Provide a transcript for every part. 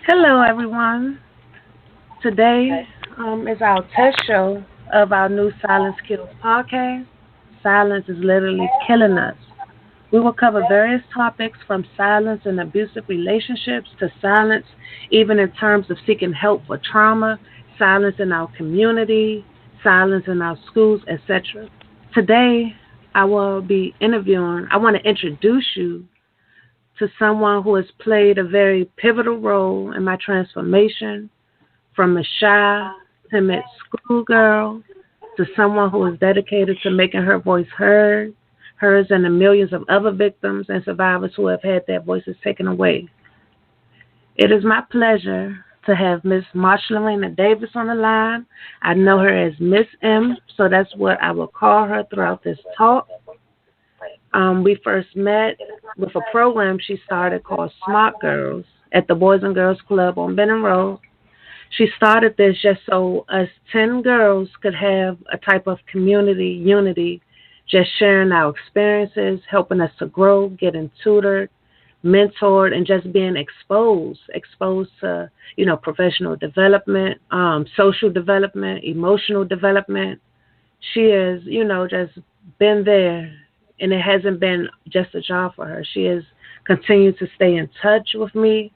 Hello, everyone. Today is our test show of our new Silence Kills podcast. Silence is literally killing us. We will cover various topics from silence in abusive relationships to silence, even in terms of seeking help for trauma, silence in our community, silence in our schools, etc. Today, I will be interviewing, I want to introduce you to someone who has played a very pivotal role in my transformation from a shy, timid schoolgirl to someone who is dedicated to making her voice heard, hers and the millions of other victims and survivors who have had their voices taken away. It is my pleasure to have Miss Marshalina Davis on the line. I know her as Miss M, so that's what I will call her throughout this talk. We first met with a program she started called Smart Girls at the Boys and Girls Club on Benning Road. She started this just so us 10 girls could have a type of community unity, just sharing our experiences, helping us to grow, getting tutored, mentored, and just being exposed to, professional development, social development, emotional development. She has, just been there, and it hasn't been just a job for her. She has continued to stay in touch with me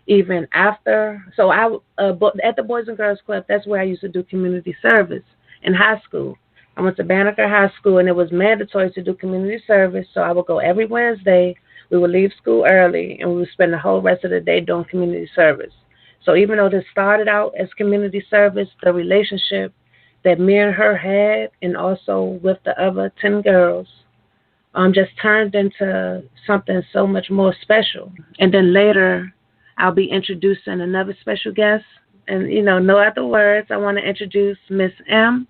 even after. So at the Boys and Girls Club, that's where I used to do community service in high school. I went to Banneker High School, and it was mandatory to do community service. So I would go every Wednesday. We would leave school early, and we would spend the whole rest of the day doing community service. So even though this started out as community service, the relationship that me and her had, and also with the other 10 girls, just turned into something so much more special. And then later, I'll be introducing another special guest. And, no other words, I want to introduce Miss M.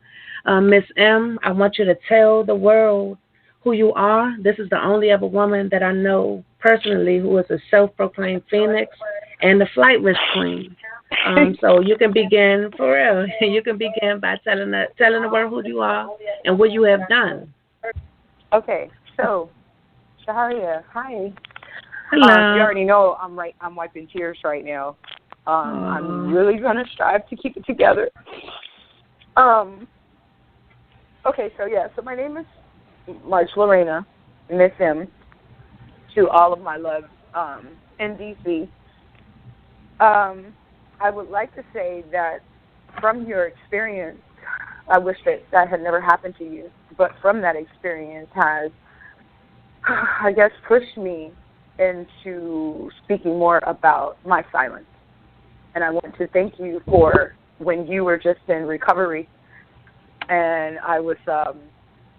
Miss M, I want you to tell the world who you are. This is the only other woman that I know personally who is a self-proclaimed phoenix and the flight risk queen. So you can begin, for real, you can begin by telling the world who you are and what you have done. Okay, so, Shehariah, hi. Hello. You already know I'm wiping tears right now. I'm really going to strive to keep it together. Okay, so my name is Lorena, Miss M, to all of my love in D.C. I would like to say that from your experience, I wish that had never happened to you, but from that experience has, I guess, pushed me into speaking more about my silence. And I want to thank you for when you were just in recovery and I was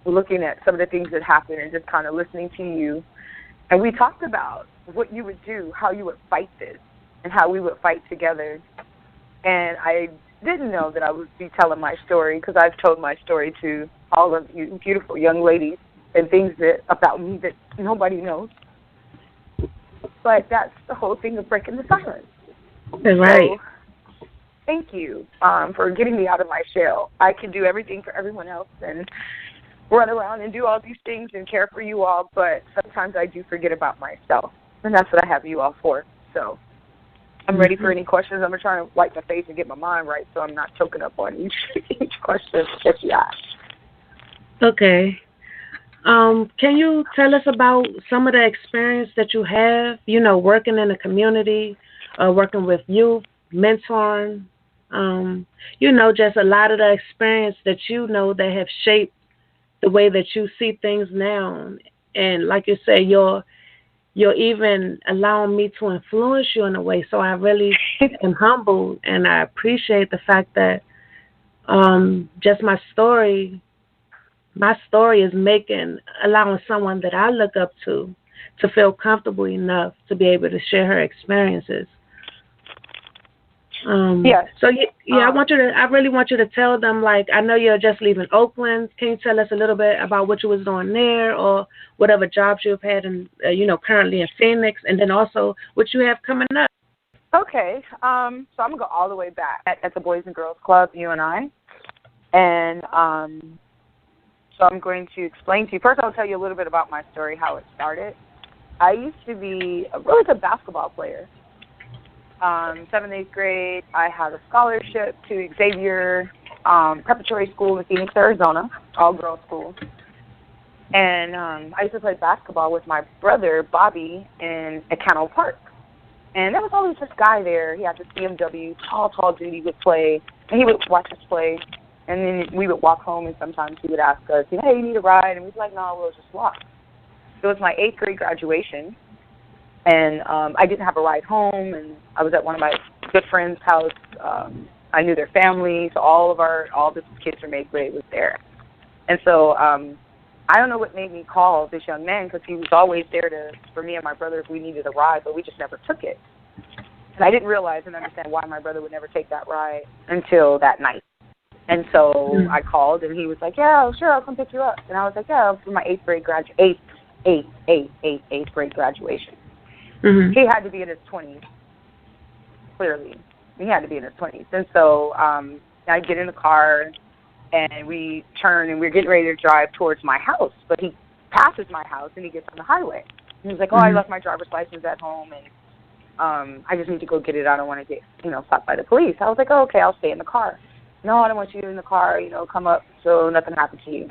looking at some of the things that happened and just kind of listening to you. And we talked about what you would do, how you would fight this, and how we would fight together. And I didn't know that I would be telling my story because I've told my story to all of you beautiful young ladies and things about me that nobody knows. But that's the whole thing of breaking the silence. Right. So, thank you for getting me out of my shell. I can do everything for everyone else and run around and do all these things and care for you all, but sometimes I do forget about myself, and that's what I have you all for. So I'm ready for any questions. I'm trying to wipe my face and get my mind right so I'm not choking up on each question that you ask. Okay. Can you tell us about some of the experience that you have, working in the community, working with youth, mentoring, just a lot of the experience that that have shaped the way that you see things now. And like you say, you're even allowing me to influence you in a way. So I really am humbled, and I appreciate the fact that just my story is allowing someone that I look up to feel comfortable enough to be able to share her experiences. Yes. So I really want you to tell them, I know you're just leaving Oakland. Can you tell us a little bit about what you was doing there, or whatever jobs you've had in, currently in Phoenix, and then also what you have coming up? Okay. So I'm gonna go all the way back at the Boys and Girls Club, you and I, and so I'm going to explain to you. First, I'll tell you a little bit about my story, how it started. I used to be a really good basketball player. 7th, 8th grade, I had a scholarship to Xavier Preparatory School in Phoenix, Arizona, all-girls school. And I used to play basketball with my brother, Bobby, in Econo Park. And there was always this guy there. He had this BMW, tall dude. He would play, and he would watch us play. And then we would walk home, and sometimes he would ask us, hey, you need a ride? And we'd be like, no, we'll just walk. So it was my 8th grade graduation, and I didn't have a ride home, and I was at one of my good friends' house. I knew their family, so all the kids from 8th grade was there. And so I don't know what made me call this young man, because he was always there for me and my brother if we needed a ride, but we just never took it. And I didn't realize and understand why my brother would never take that ride until that night. And so I called, and he was like, yeah, sure, I'll come pick you up. And I was like, yeah, for my 8th grade graduation. Mm-hmm. He had to be in his 20s, clearly. He had to be in his 20s. And so I get in the car, and we turn, and we're getting ready to drive towards my house. But he passes my house, and he gets on the highway. And he's like, I left my driver's license at home, and I just need to go get it. I don't want to get, stopped by the police. I was like, okay, I'll stay in the car. No, I don't want you in the car, come up so nothing happened to you.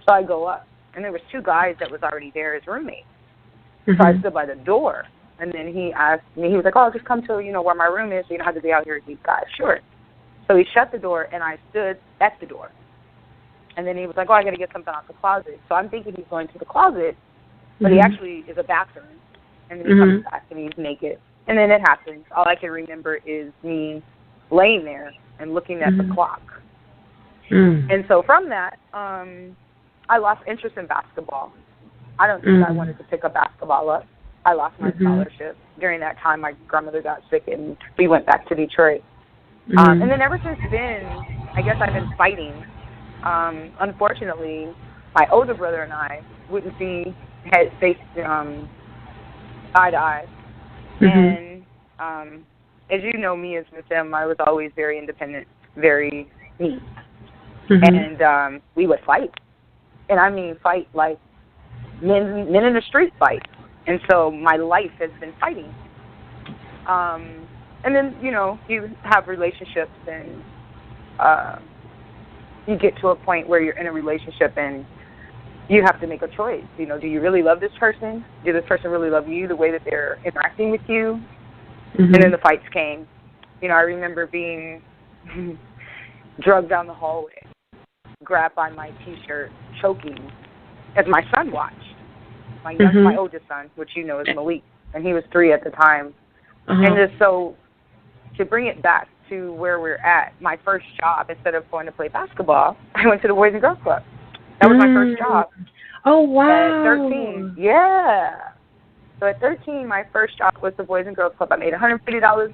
So I go up, and there was 2 guys that was already there as roommates. Mm-hmm. So I stood by the door, and then he asked me, he was like, just come to, where my room is so you don't have to be out here with these guys. Sure. So he shut the door, and I stood at the door. And then he was like, I got to get something out the closet. So I'm thinking he's going to the closet, but he actually is a bathroom. And then he comes back, and he's naked. And then it happens. All I can remember is me laying there and looking at the clock. And so from that, I lost interest in basketball. I don't think I wanted to pick a basketball up. I lost my scholarship. During that time, my grandmother got sick, and we went back to Detroit. And then ever since then, I guess I've been fighting. Unfortunately, my older brother and I wouldn't see face eye to eye. And as you know me as Miss M, I was always very independent, very me. And we would fight. And I mean fight like men in the street fight. And so my life has been fighting. And then, you have relationships, and you get to a point where you're in a relationship and you have to make a choice. Do you really love this person? Does this person really love you the way that they're interacting with you? And then the fights came. I remember being drugged down the hallway, grabbed by my T-shirt, choking, as my son watched. My oldest son, which is Malik, and he was 3 at the time. And just so, to bring it back to where we're at, my first job, instead of going to play basketball, I went to the Boys and Girls Club. That was my first job. Oh, wow. At 13, yeah. So at 13, my first job was the Boys and Girls Club. I made $150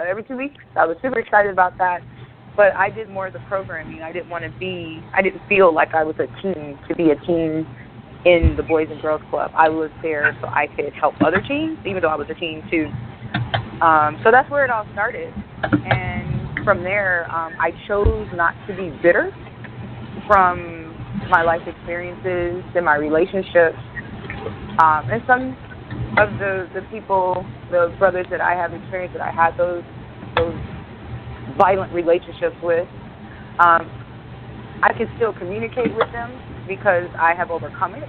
every 2 weeks. I was super excited about that. But I did more of the programming. I didn't feel like I was a teen to be a teen in the Boys and Girls Club. I was there so I could help other teens, even though I was a teen too. So that's where it all started. And from there, I chose not to be bitter from my life experiences and my relationships. And some of the people, the brothers that I have experienced, that I had those violent relationships with, I can still communicate with them because I have overcome it.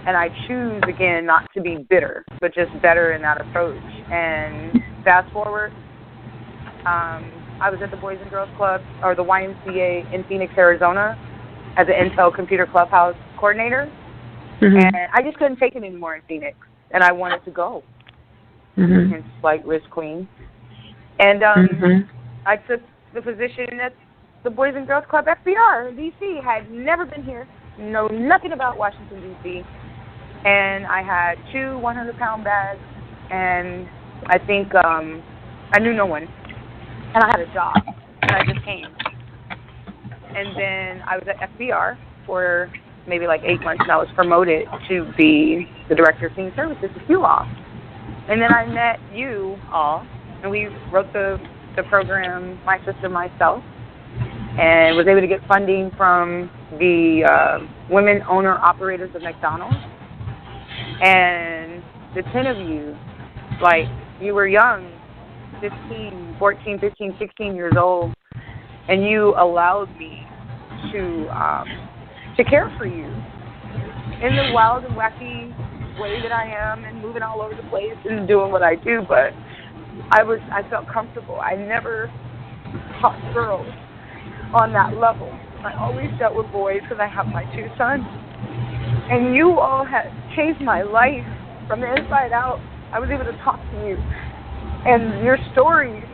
And I choose, again, not to be bitter, but just better in that approach. And fast forward, I was at the Boys and Girls Club, or the YMCA in Phoenix, Arizona, as an Intel Computer Clubhouse coordinator. And I just couldn't take it anymore in Phoenix, and I wanted to go. Hence, like Risk Queen. And I took the position at the Boys and Girls Club FBR in D.C. Had never been here, know nothing about Washington, D.C., and I had 2 100-pound bags, and I think I knew no one, and I had a job, and I just came. And then I was at FBR for maybe like 8 months, and I was promoted to be the Director of Senior Services with you all. And then I met you all, and we wrote the program, My Sister, Myself, and was able to get funding from the women owner-operators of McDonald's. And the 10 of you, like, you were young, 14, 15, 16 years old, and you allowed me to care for you in the wild and wacky way that I am, and moving all over the place and doing what I do. But I felt comfortable. I never taught girls on that level. I always dealt with boys because I have my 2 sons. And you all had changed my life from the inside out. I was able to talk to you. And your stories,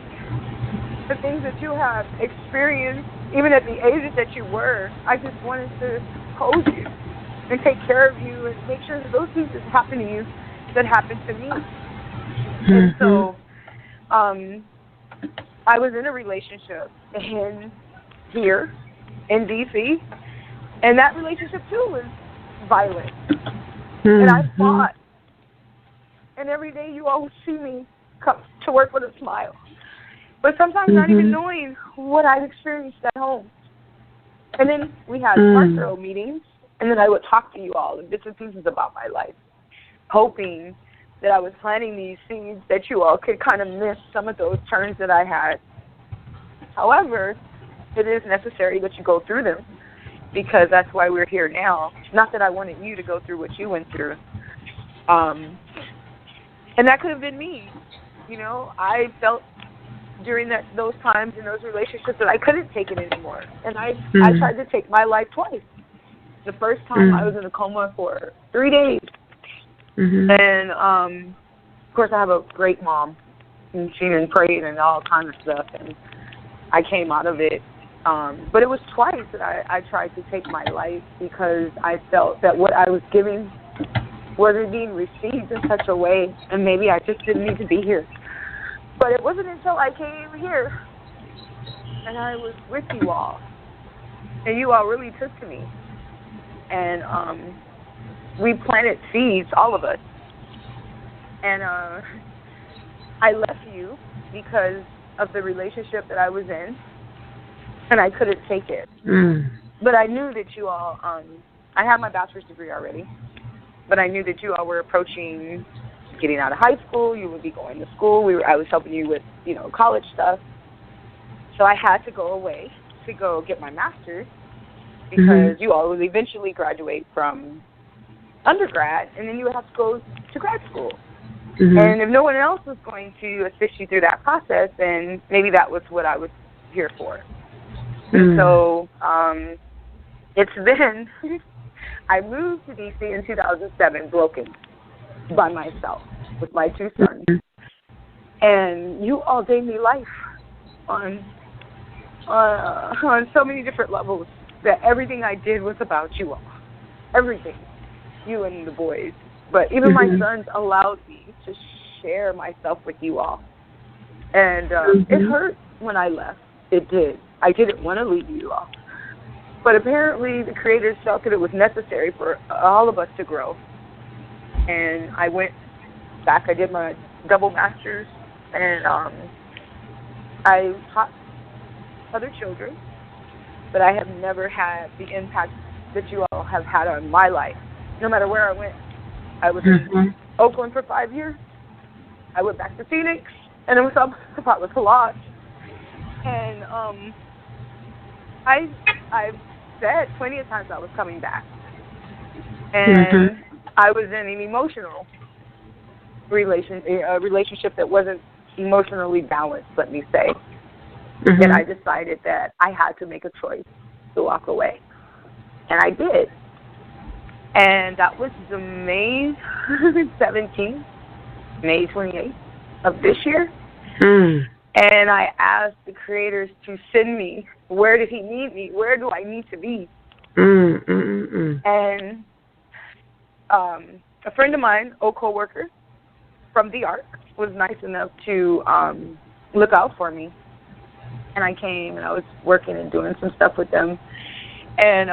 the things that you have experienced, even at the age that you were, I just wanted to hold you and take care of you and make sure that those things that happen to you that happened to me. And so I was in a relationship here in D.C., and that relationship, too, was violent. And I fought. And every day you all would see me come to work with a smile. But sometimes not even knowing what I've experienced at home. And then we had smart girl meetings, and then I would talk to you all in bits and pieces about my life, hoping that I was planting these seeds that you all could kind of miss some of those turns that I had. However, it is necessary that you go through them, because that's why we're here now. Not that I wanted you to go through what you went through. And that could have been me. You know, I felt during those times in those relationships that I couldn't take it anymore. And I tried to take my life twice. The first time I was in a coma for 3 days. And, of course, I have a great mom. And she even prayed and all kinds of stuff. And I came out of it. But it was twice that I tried to take my life, because I felt that what I was giving wasn't being received in such a way, and maybe I just didn't need to be here. But it wasn't until I came here and I was with you all, and you all really took to me. And we planted seeds, all of us. And I left you because of the relationship that I was in, and I couldn't take it. But I knew that you all, I had my bachelor's degree already, but I knew that you all were approaching getting out of high school. You would be going to school. I was helping you with, college stuff. So I had to go away to go get my master's, because you all would eventually graduate from undergrad, and then you would have to go to grad school. And if no one else was going to assist you through that process, then maybe that was what I was here for. And so it's been, I moved to D.C. in 2007, broken, by myself, with my 2 sons. And you all gave me life on so many different levels, that everything I did was about you all. Everything. You and the boys. But even my sons allowed me to share myself with you all. And it hurt when I left. It did. I didn't want to leave you all. But apparently the creators felt that it was necessary for all of us to grow. And I went back. I did my double master's, and I taught other children, but I have never had the impact that you all have had on my life. No matter where I went. I was in Oakland for 5 years. I went back to Phoenix, and it was about with Lodge. And I've said plenty of times I was coming back. And I was in an emotional relationship that wasn't emotionally balanced, let me say. And I decided that I had to make a choice to walk away. And I did. And that was the May 17th, May 28th of this year. And I asked the creators to send me, where did he need me? Where do I need to be? And a friend of mine, a co-worker from the Ark, was nice enough to look out for me. And I came, and I was working and doing some stuff with them. And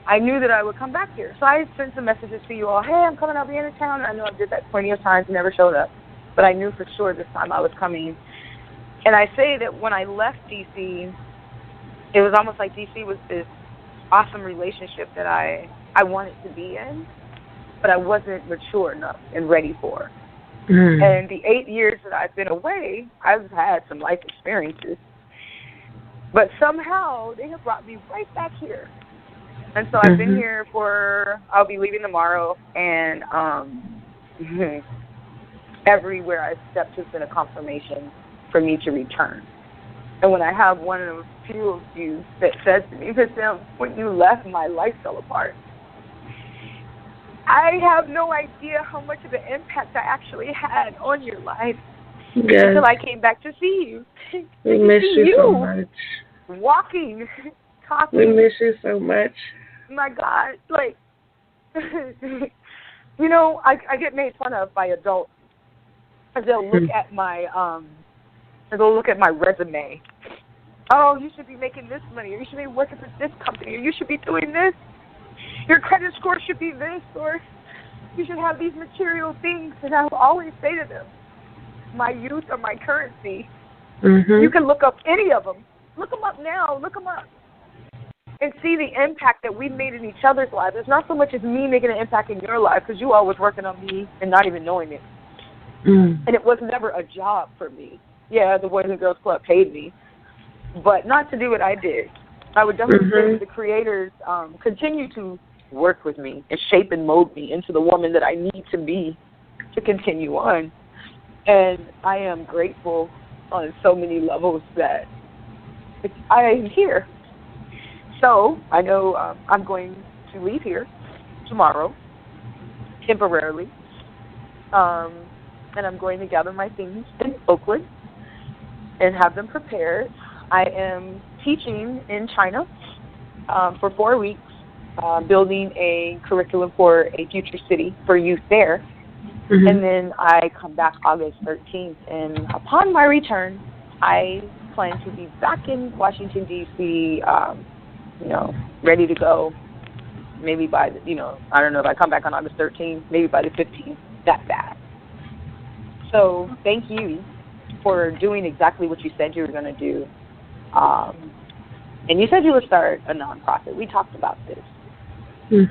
I knew that I would come back here. So I sent some messages to you all. Hey, I'm coming. I'll be in town. I know I did that plenty of times and never showed up. But I knew for sure this time I was coming. And I say that when I left D.C., it was almost like D.C. was this awesome relationship that I wanted to be in, but I wasn't mature enough and ready for. And the 8 years that I've been away, I've had some life experiences. But somehow they have brought me right back here. And so I've been here I'll be leaving tomorrow, and everywhere I've stepped has been a confirmation for me to return. And when I have one of those few of you that says to me, Sam, when you left, my life fell apart. I have no idea how much of an impact I actually had on your life until I came back to see you. We miss you so much. Walking, talking. We miss you so much. My God, like, you know, I get made fun of by adults as they'll look at my resume. Oh, you should be making this money, or you should be working for this company, or you should be doing this. Your credit score should be this, or you should have these material things. And I will always say to them, my youth are my currency. You can look up any of them. Look them up now. Look them up. And see the impact that we've made in each other's lives. It's not so much as me making an impact in your life, because you all was working on me and not even knowing it. And it was never a job for me. Yeah, the Boys and Girls Club paid me, but not to do what I did. I would definitely say that the creators continue to work with me and shape and mold me into the woman that I need to be to continue on. And I am grateful on so many levels that I am here. So I know I'm going to leave here tomorrow, temporarily, and I'm going to gather my things in Oakland and have them prepared. I am teaching in China for 4 weeks, building a curriculum for a future city for youth there. And then I come back August 13th, and upon my return, I plan to be back in Washington, D.C., ready to go. Maybe by, I don't know if I come back on August 13th, maybe by the 15th, that bad. So thank you for doing exactly what you said you were going to do. And you said you would start a nonprofit. We talked about this.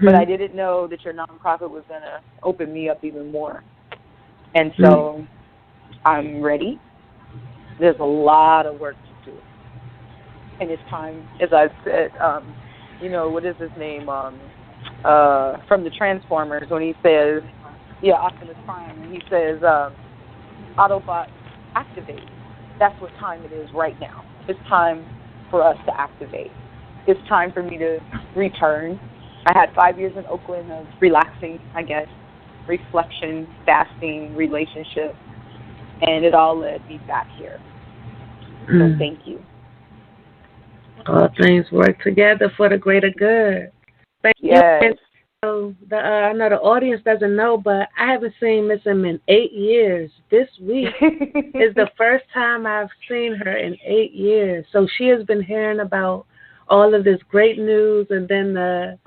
But I didn't know that your nonprofit was going to open me up even more. And so I'm ready. There's a lot of work to do. And it's time, as I've said, what is his name? From the Transformers, when he says, Optimus Prime, and he says, Autobots, activate. That's what time it is right now. It's time for us to activate. It's time for me to return. I had 5 years in Oakland of relaxing, I guess, reflection, fasting, relationship, and it all led me back here. So thank you. All things work together for the greater good. Thank you. I know the audience doesn't know, but I haven't seen Miss M in 8 years. This week is the first time I've seen her in 8 years. So she has been hearing about all of this great news, and then the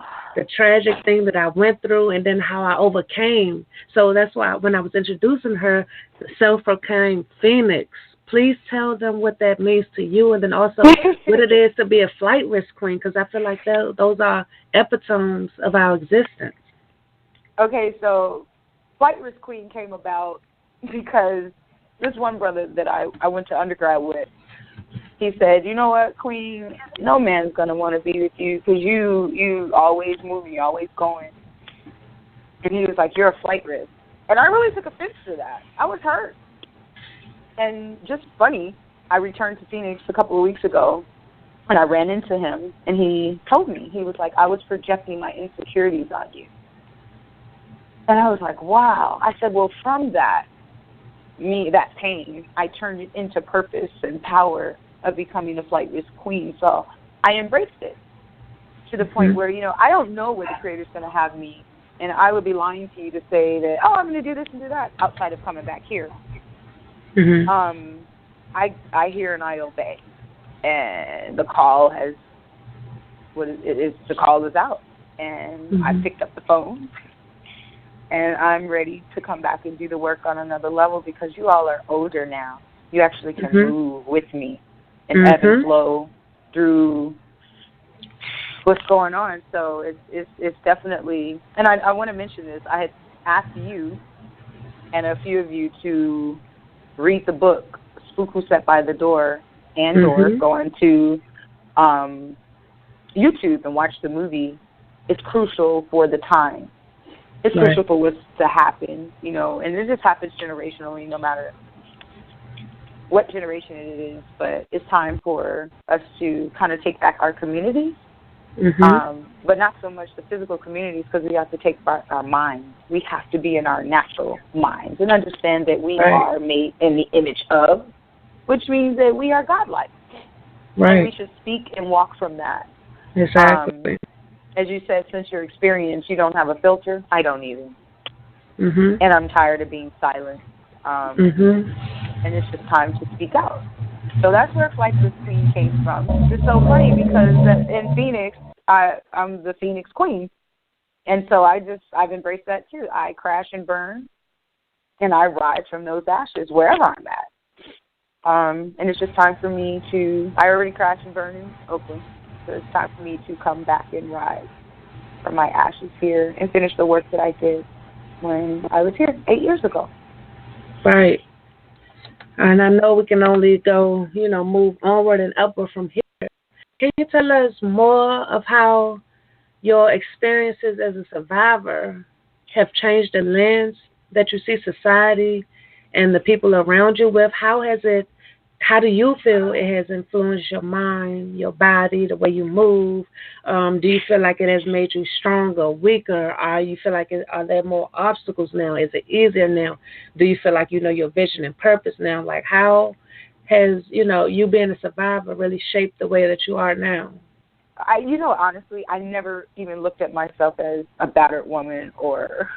tragic thing that I went through, and then how I overcame. So that's why when I was introducing her, the self-proclaimed Phoenix, please tell them what that means to you, and then also what it is to be a flight risk queen, because I feel like those are epitomes of our existence. Okay, so flight risk queen came about because this one brother that I went to undergrad with, he said, you know what, Queen, no man's going to want to be with you because you always moving, you're always going. And he was like, you're a flight risk. And I really took offense to that. I was hurt. And just funny, I returned to Phoenix a couple of weeks ago, and I ran into him, and he told me, he was like, I was projecting my insecurities on you. And I was like, wow. I said, well, from that pain, I turned it into purpose and power of becoming a flight risk queen. So I embraced it to the point where, I don't know where the Creator's going to have me, and I would be lying to you to say that, I'm going to do this and do that outside of coming back here. I hear and I obey, and the call the call is out, and I picked up the phone, and I'm ready to come back and do the work on another level because you all are older now. You actually can move with me and ebb and flow through what's going on. So it's definitely, and I want to mention this. I had asked you and a few of you to read the book, Spook Who Sat by the Door, and or go into YouTube and watch the movie, is crucial for the time. It's crucial for what's to happen, you know, and it just happens generationally no matter what generation it is, but it's time for us to kind of take back our communities, but not so much the physical communities, because we have to take back our minds. We have to be in our natural minds and understand that we are made in the image of, which means that we are godlike. And we should speak and walk from that. Exactly. As you said, since your experience, you don't have a filter. I don't either. And I'm tired of being silent. And it's just time to speak out. So that's where Flightless Queen came from. It's so funny because in Phoenix, I'm the Phoenix Queen. And so I've embraced that too. I crash and burn, and I rise from those ashes wherever I'm at. And it's just time for me I already crashed and burned in Oakland. So it's time for me to come back and rise from my ashes here and finish the work that I did when I was here 8 years ago. Right. And I know we can only go, move onward and upward from here. Can you tell us more of how your experiences as a survivor have changed the lens that you see society and the people around you with? How do you feel it has influenced your mind, your body, the way you move? Do you feel like it has made you stronger, weaker? Or you feel like are there more obstacles now? Is it easier now? Do you feel like you know your vision and purpose now? Like, how has, you being a survivor really shaped the way that you are now? Honestly, I never even looked at myself as a battered woman or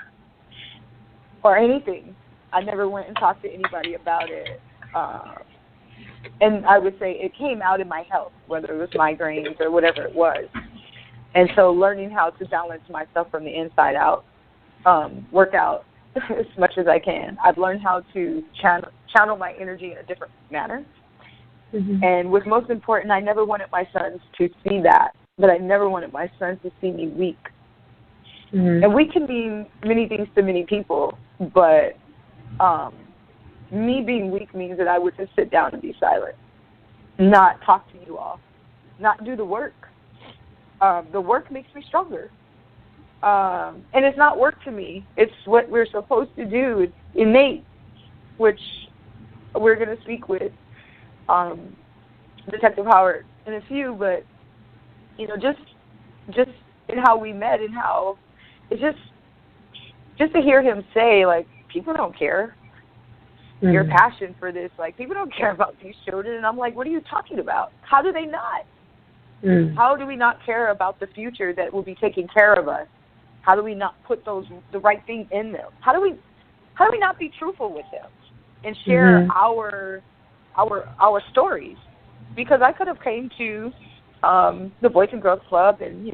anything. I never went and talked to anybody about it. And I would say it came out in my health, whether it was migraines or whatever it was. And so learning how to balance myself from the inside out, work out as much as I can. I've learned how to channel my energy in a different manner. And what's most important, I never wanted my sons to see that, but I never wanted my sons to see me weak. And weak can mean many things to many people, but me being weak means that I would just sit down and be silent, not talk to you all, not do the work. The work makes me stronger. And it's not work to me. It's what we're supposed to do. It's innate, which we're going to speak with Detective Howard in a few, but, just in how we met and how it's just to hear him say, like, people don't care. Your passion for this, like, people don't care about these children. And I'm like, what are you talking about? How do they not? How do we not care about the future that will be taking care of us? How do we not put the right thing in them? How do we not be truthful with them and share our stories? Because I could have came to the Boys and Girls Club and,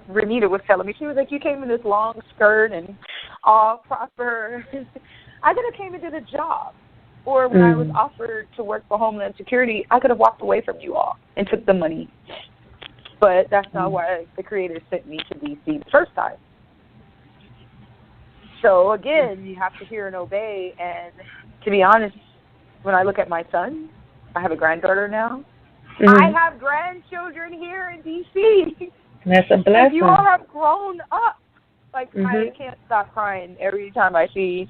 Renita was telling me, she was like, you came in this long skirt and all proper. I could have came and did a job. Or when I was offered to work for Homeland Security, I could have walked away from you all and took the money. But that's not why the Creator sent me to D.C. the first time. So, again, you have to hear and obey. And to be honest, when I look at my son, I have a granddaughter now. I have grandchildren here in D.C. That's a blessing. You all have grown up. Like, I can't stop crying every time I see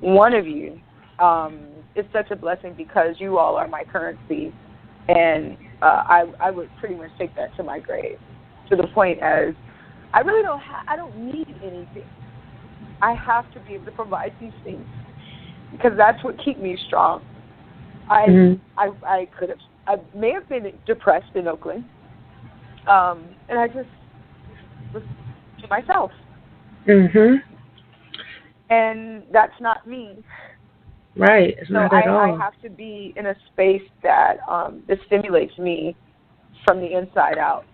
one of you. It's such a blessing because you all are my currency, and I would pretty much take that to my grave, to the point as I really I don't need anything. I have to be able to provide these things because that's what keeps me strong. I may have been depressed in Oakland, and I just was to myself. And that's not me. Right. It's not at all. I have to be in a space that stimulates me from the inside out.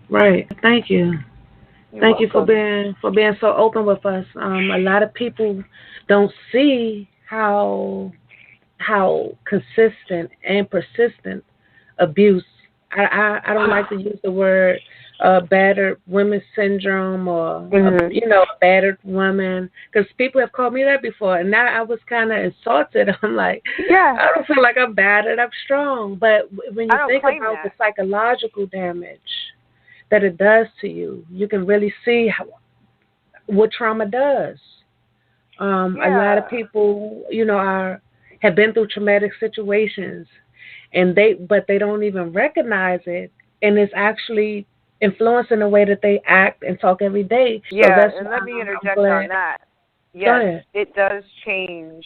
Right. Thank you. Thank you for being so open with us. A lot of people don't see how consistent and persistent abuse I don't like to use the word battered women syndrome or battered woman, because people have called me that before, and now I was kind of insulted. I'm like, I don't feel like I'm battered. I'm strong. But when you think about the psychological damage that it does to you, you can really see what trauma does. A lot of people, have been through traumatic situations, and they don't even recognize it, and it's actually influencing the way that they act and talk every day. Yeah, so and let me interject on that. Yes, it does change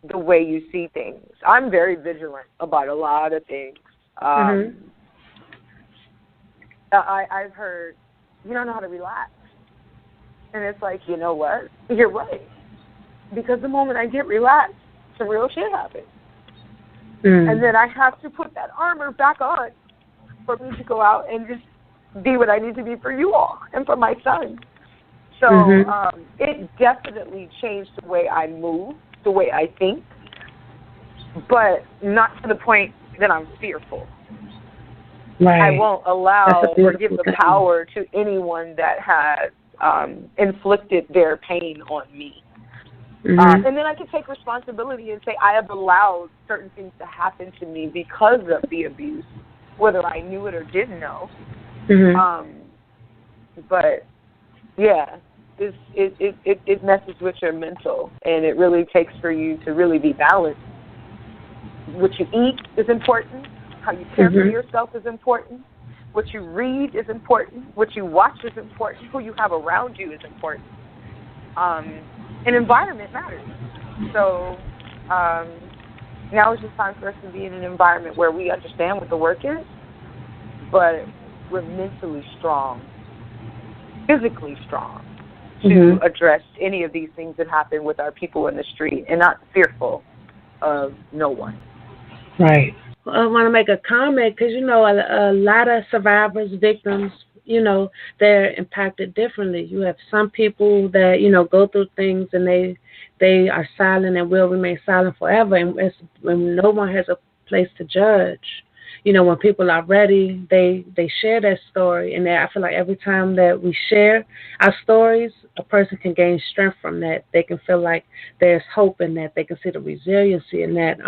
the way you see things. I'm very vigilant about a lot of things. I've heard, you don't know how to relax. And it's like, you know what? You're right. Because the moment I get relaxed, some real shit happens. And then I have to put that armor back on for me to go out and just be what I need to be for you all and for my son. So it definitely changed the way I move, the way I think, but not to the point that I'm fearful. Right. I won't allow or give the power to anyone that has inflicted their pain on me. And then I can take responsibility and say I have allowed certain things to happen to me because of the abuse, whether I knew it or didn't know. But yeah, it messes with your mental, and it really takes for you to really be balanced. What you eat is important. How you care for yourself is important. What you read is important. What you watch is important. Who you have around you is important. And environment matters. So now it's just time for us to be in an environment where we understand what the work is, but we're mentally strong, physically strong to address any of these things that happen with our people in the street, and not fearful of no one. Right. I want to make a comment because, a lot of survivors, victims, they're impacted differently. You have some people that, go through things and they are silent and will remain silent forever. And when no one has a place to judge, when people are ready, they share their story. And I feel like every time that we share our stories, a person can gain strength from that. They can feel like there's hope in that. They can see the resiliency in that.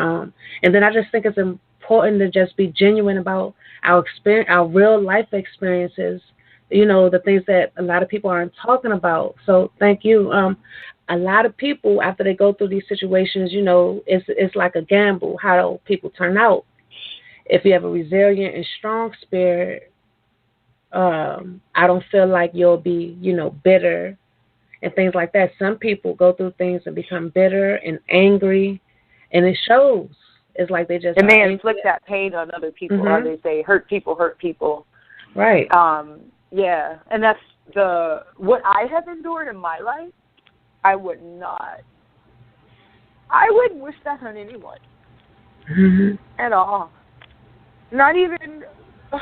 And then I just think it's important to just be genuine about our experience, our real life experiences, the things that a lot of people aren't talking about. So thank you. A lot of people, after they go through these situations, it's like a gamble. How do people turn out? If you have a resilient and strong spirit, I don't feel like you'll be, bitter and things like that. Some people go through things and become bitter and angry, and it shows. It's like they just they inflict that pain on other people, or they say hurt people. Right. Yeah, and that's what I have endured in my life. I wouldn't wish that on anyone at all. Not even the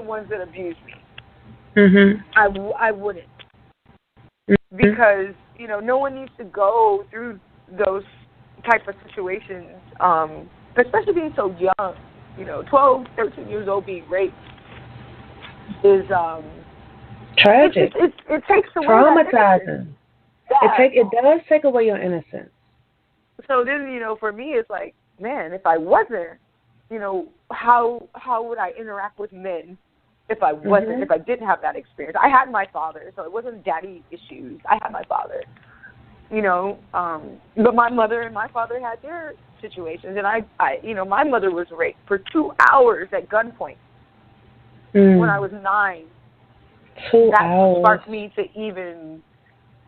ones that abuse me. I wouldn't, because no one needs to go through those type of situations, especially being so young. 12, 13 years old being raped is tragic. It takes away traumatizing. It does take away your innocence. So then, for me, it's like, man, if I wasn't, how would I interact with men if I wasn't, if I didn't have that experience? I had my father, so it wasn't daddy issues. I had my father, but my mother and my father had their situations, and I my mother was raped for 2 hours at gunpoint when I was 9. 2 hours. That sparked me to even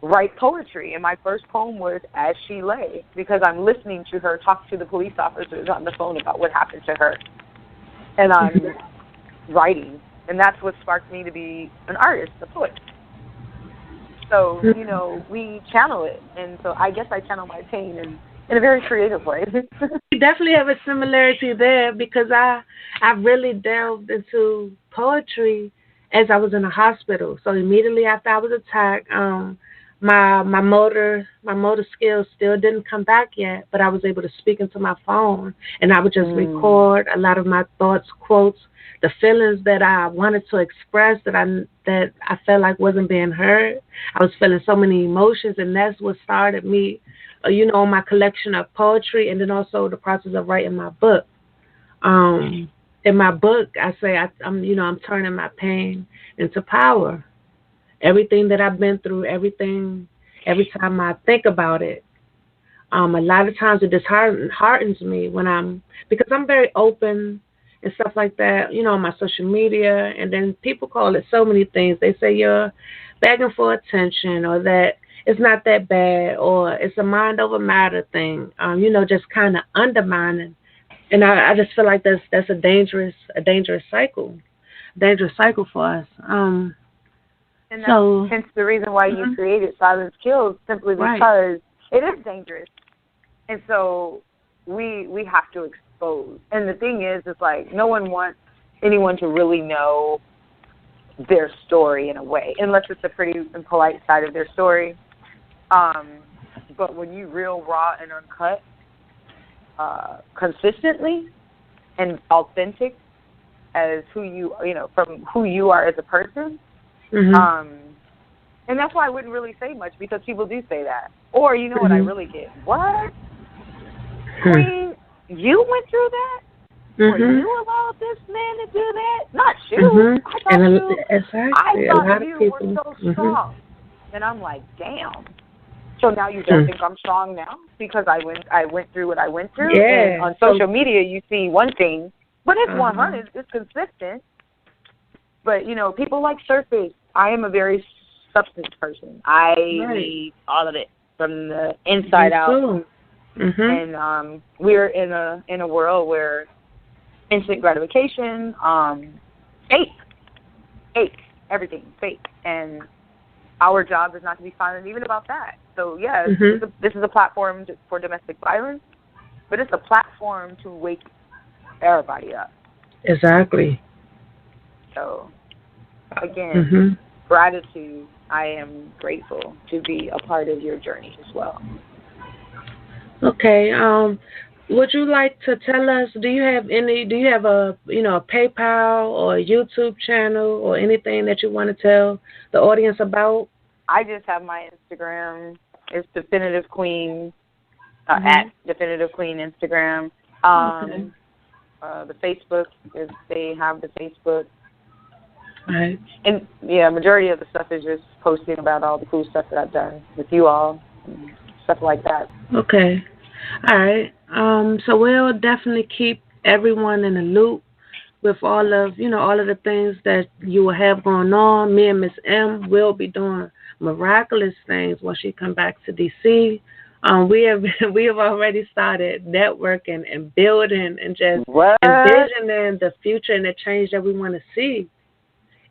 write poetry, and my first poem was As She Lay, because I'm listening to her talk to the police officers on the phone about what happened to her, and I'm writing, and that's what sparked me to be an artist, a poet. So, we channel it, and so I guess I channel my pain in a very creative way. We definitely have a similarity there, because I really delved into poetry as I was in the hospital. So immediately after I was attacked, my motor skills still didn't come back yet, but I was able to speak into my phone, and I would just record a lot of my thoughts, quotes, the feelings that I wanted to express that I felt like wasn't being heard. I was feeling so many emotions, and that's what started me, my collection of poetry, and then also the process of writing my book. In my book, I say I'm turning my pain into power. Everything that I've been through, every time I think about it, a lot of times it disheartens me because I'm very open and stuff like that, on my social media, and then people call it so many things. They say you're begging for attention, or that it's not that bad, or it's a mind over matter thing, just kind of undermining. And I just feel like that's a dangerous cycle for us. And that's hence the reason why you created Silent Skills, simply because it is dangerous. And so we have to expose. And the thing is, it's like no one wants anyone to really know their story in a way, unless it's a pretty and polite side of their story. But when you real, raw, and uncut, consistently and authentic as who from who you are as a person, and that's why I wouldn't really say much, because people do say that. Or what I really get? What? Queen, you went through that? Or you allowed this man to do that? Not you. I thought you were so strong. And I'm like, damn. So now you don't think I'm strong now because I went through what I went through? Yeah. And on social media you see one thing, but it's 100. It's consistent. But, people like surface. I am a very substance person. I need all of it from the inside out. And we're in a world where instant gratification, fake, everything fake, and our job is not to be silent even about that. So yeah, this is a platform for domestic violence, but it's a platform to wake everybody up. Exactly. So again, gratitude. I am grateful to be a part of your journey as well. Okay. Would you like to tell us? Do you have a a PayPal or a YouTube channel or anything that you want to tell the audience about? I just have my Instagram. It's Definitive Queen at Definitive Queen Instagram. The Facebook is they have the Facebook. Right. And majority of the stuff is just posting about all the cool stuff that I've done with you all, and stuff like that. Okay. All right. So we'll definitely keep everyone in the loop with all of the things that you will have going on. Me and Miss M will be doing miraculous things when she come back to DC. We have already started networking and building and just envisioning the future and the change that we want to see.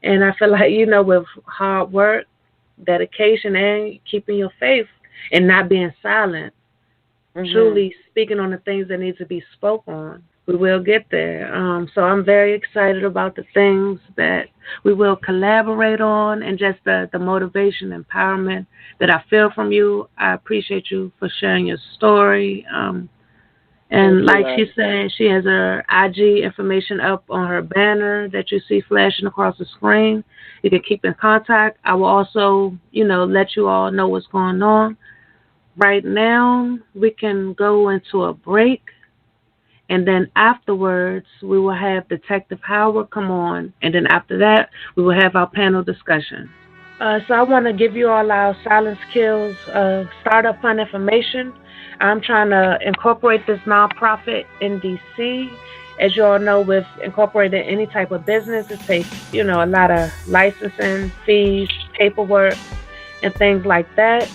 And I feel like, with hard work, dedication, and keeping your faith and not being silent, truly speaking on the things that need to be spoken on, we will get there. So I'm very excited about the things that we will collaborate on, and just the motivation, empowerment that I feel from you. I appreciate you for sharing your story. And like she said, she has her IG information up on her banner that you see flashing across the screen. You can keep in contact. I will also, let you all know what's going on. Right now, we can go into a break, and then afterwards, we will have Detective Howard come on, and then after that, we will have our panel discussion. So I want to give you all our Silent Skills startup fund information. I'm trying to incorporate this nonprofit in DC. As you all know, with incorporating any type of business, it takes, a lot of licensing, fees, paperwork, and things like that.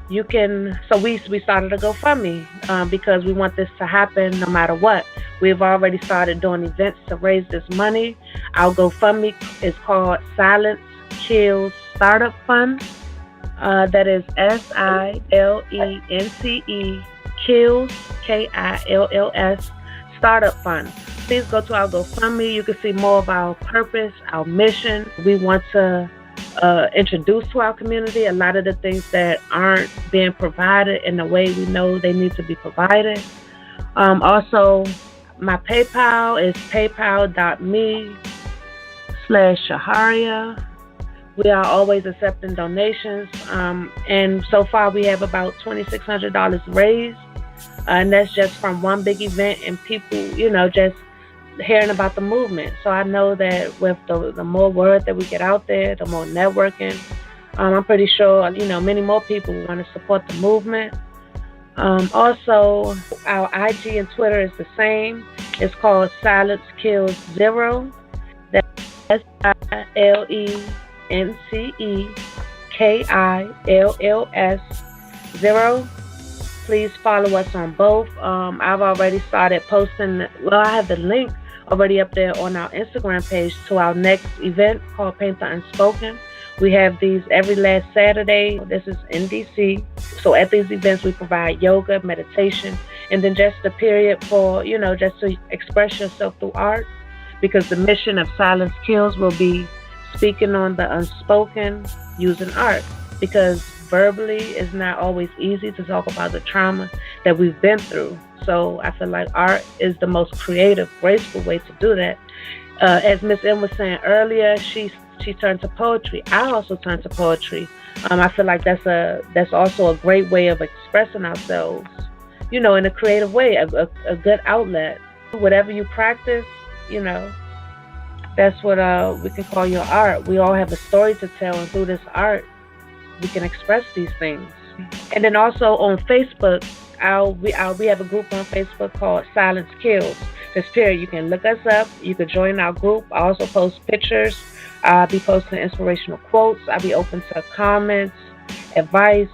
So we started a GoFundMe because we want this to happen no matter what. We've already started doing events to raise this money. Our GoFundMe is called Silent Skills Startup Fund. That is SILENCE Kills KILLS Startup Fund. Please go to our GoFundMe. You can see more of our purpose, our mission. We want to introduced to our community, a lot of the things that aren't being provided in the way we know they need to be provided. Also, my PayPal is paypal.me/Shehariah. We are always accepting donations, and so far we have about $2,600 raised, and that's just from one big event and people, just hearing about the movement. So I know that with the more word that we get out there, the more networking, I'm pretty sure, many more people want to support the movement. Also, our IG and Twitter is the same. It's called Silence Kills Zero. That's SILENCEKILLS 0. Please follow us on both. I've already started posting. Well, I have the link already up there on our Instagram page to our next event called Paint the Unspoken. We have these every last Saturday. This is in DC. So at these events, we provide yoga, meditation, and then just a period for, just to express yourself through art. Because the mission of Silence Kills will be speaking on the unspoken using art. Because verbally it's not always easy to talk about the trauma that we've been through. So I feel like art is the most creative, graceful way to do that. As Miss M was saying earlier, she turned to poetry. I also turned to poetry. I feel like that's also a great way of expressing ourselves, in a creative way, a good outlet. Whatever you practice, that's what we can call your art. We all have a story to tell, and through this art, we can express these things. And then also on Facebook, we have a group on Facebook called Silence Kills. Just period. You can look us up. You can join our group. I also post pictures. I'll be posting inspirational quotes. I'll be open to comments, advice,